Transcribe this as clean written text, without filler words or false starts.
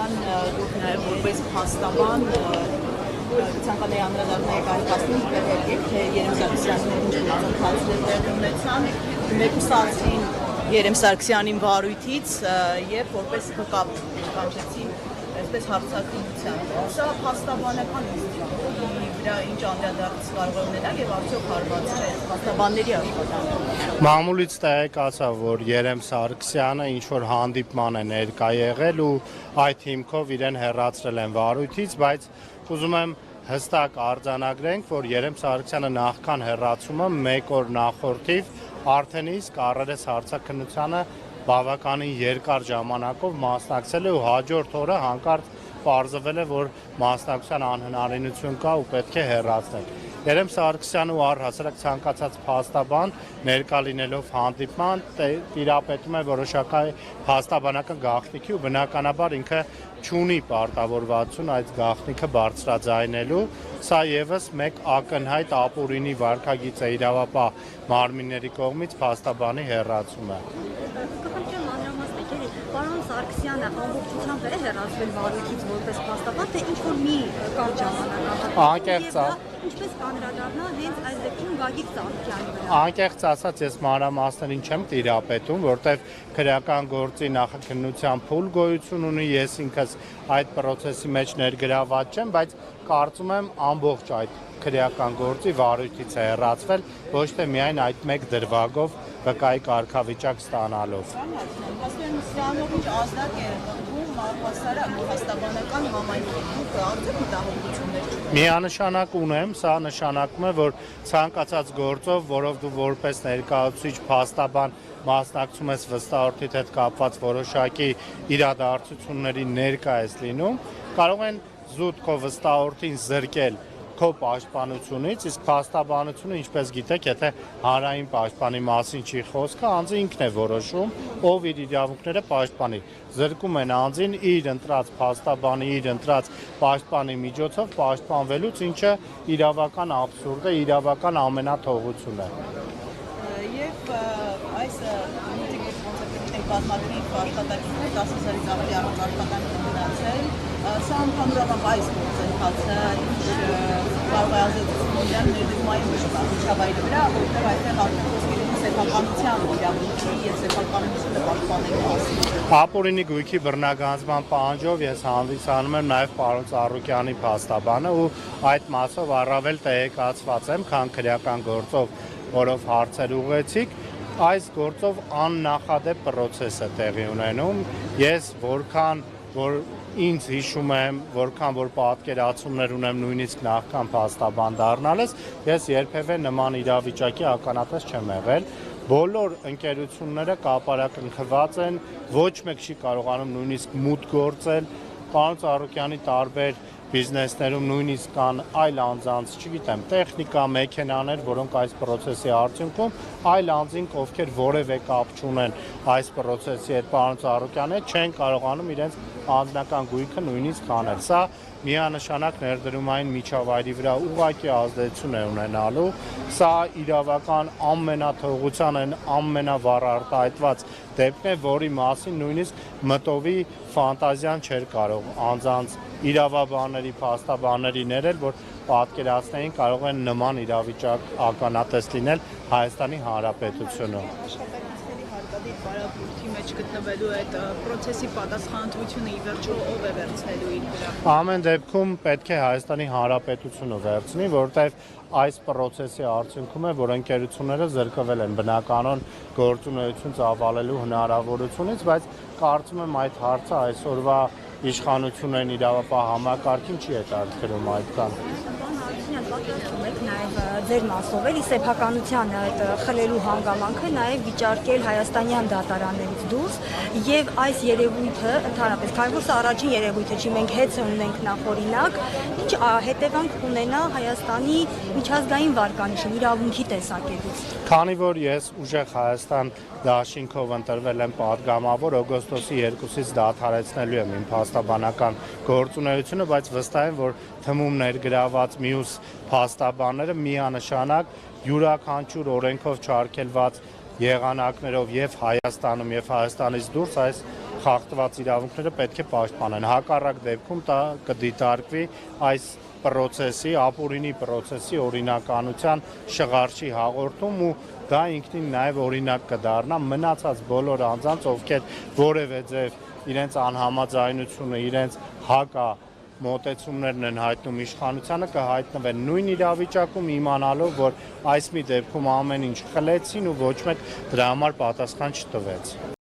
Բնական դուք նաև որպես փաստաբան ցանկալի անդրադառնայիք այդ փաստին վերհերգեք, թե Երեմ Սարգսյանն ինչ գործընթացներ տեղի ունեցան, մեկուսացրին Երեմ Սարգսյանին վարույթից եւ որպես կապ կանչեցին այսպես հարցակցության։ Սա փաստաբանական ինստիտուտի վրա ինչ անդրադարձ կարող է ունենալ եւ արդյոք հարված չէ փաստաբանների աշխատանքը։ Մամուլից տեղեկացա, որ Երեմ Սարգսյանը ինչ որ հանդիպման է ներկա եղել ու այդ հիմքով իրեն հեռացրել են վարույթից, բայց ուզում եմ հստակ արձանագրենք, որ Երեմ Սարգսյանը նախքան հեռացումը մեկ օր նախորդիվ արդեն իսկ առերես հարցաքննությանը բավականին երկար ժամանակով մասնակցել է ու հաջորդ օրը հանկարծ պարզվել է, որ մասնակցության անհնարինություն կա ու պետք է հեռացնել։ Երեմ Սարգսյանը ու առհասարակ ցանկացած փաստաբան ներկա լինելով հանդիպման տիրապետում է որոշակի փաստաբանական գաղտնիքի ու բնականաբար ինքը չունի պարտավորվածություն այդ գաղտնիքը բարձրաձայնելու, սա եւս մեկ ակնհայտ ապօրինի վարքագիծ է իրավապահ մարմինների կողմից փաստաբանի հեռացումը։ Պարոն Սարգսյանը ամբողջությամբ է հեռացվել վարույթից որպես փաստաբան, թե ինչ որ մի կարճ ժամանակ ինչպես կանդրադառնա հենց այս դեպքում Գագիկ Ծառուկյանի վրա։ Անկեղծ ասած ես մանրամասներին չեմ տիրապետում, որտեղ քրեական գործի նախաքննության փուլ գոյություն ունի, ես ինքս այդ process-ի մեջ ներգրաված չեմ, բայց կարծում եմ ամբողջ այդ քրեական գործի վարույթից է հեռացվել, ոչ թե միայն այդ մեկ դրվագով վկայի կարգավիճակ ստանալով։ Հասկանում սրանով ինչ ազդակ է առհասարակ փաստաբանական համայնքում դուք արդյոք մտահոգություններ չունեք։ Միանշանակ ունեմ, սա նշանակում է, որ ցանկացած գործով, որով դու որպես ներկայացուցիչ փաստաբան մասնակցում ես վստահորդիդ հետ կապված որոշակի իրադարձությունների ներկա ես լինում, կարող են զուտ քո վստահորդին զրկել քո պաշտպանությունից, իսկ փաստաբանությունը, ինչպես գիտեք, եթե հանրային պաշտպանի մասին չի խոսքը, անձը ինքն է որոշում, ով իր իրավունքները պաշտպանի։ Զրկում են անձին իր ընտրած փաստաբանի, իր ընտրած պաշտպանի միջոցով պաշտպանվելուց, ինչը իրավական աբսուրդ է, իրավական ամենաթողություն է։ Եվ այս բազմաթիվ աշխատակիցներ 10,000-ից ավելի առանց աշխատանքի մնացել, սա ընդհանրապես այս գործընթացը կարող է ազդեցություն ներդրումային միջավայրի վրա, որտեղ այդտեղ արդեն խոսքեր են սեփականության իրավունքի եւ սեփականությունը պաշտպանելու մասին։ Ապօրինի գույքի բռնագանձման պահանջով ես հանդիսանում եմ նաև պարոն Ծառուկյանի փաստաբանը ու այդ մասով առավել տեղեկացված եմ, քան քրեական գործով, որով հարցեր ուղղեցիք, այս գործով աննախադեպ process է տեղի ունենում։ Ես որքան որ ինձ հիշում եմ, որքան որ պատկերացումներ ունեմ նույնիսկ նախքան փաստաբան դառնալս, ես երբևէ նման իրավիճակի ականատես չեմ եղել։ Բոլոր ընկերությունները կապարակնքված են, ոչ մեկ չի կարողանում նույնիսկ մուտք գործել։ Պարոն Ծառուկյանի տարբեր բիզնեսներում նույնիսկ կան այլ անձանց, չգիտեմ, տեխնիկա, մեքենաներ, որոնք այս process-ի արդյունքում այլ անձինք, ովքեր որևէ կապ չունեն այս process-ի հետ, պարոն Ծառուկյանի հետ, չեն կարողանում իրենց անձնական գույքը նույնիսկ անել։ Սա միանշանակ ներդրումային միջավայրի վրա ուղղակի ազդեցություն է ունենալու։ Սա իրավական ամենաթողության ամենավառ արտահայտված դեպքն է, որի մասին նույնիսկ մտովի ֆանտազիան չէր կարող անձանց իրավաբանների, փաստաբանների ներել, որ պատկերացնեին կարող են նման իրավիճակ ականատես լինել Հայաստանի Հանրապետությունում։ Աշխատակիցների հարկադիր բարապուրքի մեջ գտնվելու այդ process-ի պատասխանատվությունը ի վերջո ով է վերցնելու իր վրա։ Ամեն դեպքում պետք է Հայաստանի Հանրապետությունը վերցնի, որտեղ այս process-ի արդյունքում է, որ ընկերությունները զրկվել են բնականon գործունեություն ծավալելու հնարավորությունից, բայց կարծում եմ այդ հարցը այսօրվա իշխանությունն իրավապահ համակարգին չի հետաքրքրում այդքան։ Պատրաստում եք նաև ձեր մասով էլի սեփականության այդ խլելու հանգամանքը նաև վիճարկել հայաստանյան դատարաններից դուրս եւ այս երևույթը ընդհանրապես քանի որ սա առաջին երևույթը չի, մենք հետ ունենք նախօրինակ, ինչ հետևանք կունենա Հայաստանի միջազգային վարկանիշին իրավունքի տեսակետից։ Քանի որ ես ուժեղ Հայաստան դաշինքով ընտրվել եմ պատգամավոր, օգոստոսի 2-ից դադարեցնելու եմ իմ փաստաբանական գործունեությունը, բայց վստահ եմ, որ թմում ներգրաված մյուս փաստաբանները միանշանակ յուրաքանչյուր օրենքով չարգելված եղանակներով եւ Հայաստանում եւ Հայաստանից դուրս այս խախտված իրավունքները պետք է պաշտպանեն։ Հակառակ դեպքում դա կդիտարկվի այս պրոցեսի, ապօրինի պրոցեսի օրինականության շղարշի հաղորդում ու դա ինքնին նաև օրինակ կդառնա մնացած բոլոր անձանց, ովքեր որևէ ձև իրենց անհամաձայնությունը, իրենց հակա մոտեցումներն են հայտնում իշխանությանը, կհայտնվեն նույն իրավիճակում իմանալով, որ այս մի դեպքում ամեն ինչ խլեցին ու ոչ մեկ դրա համար պատասխան չտվեց։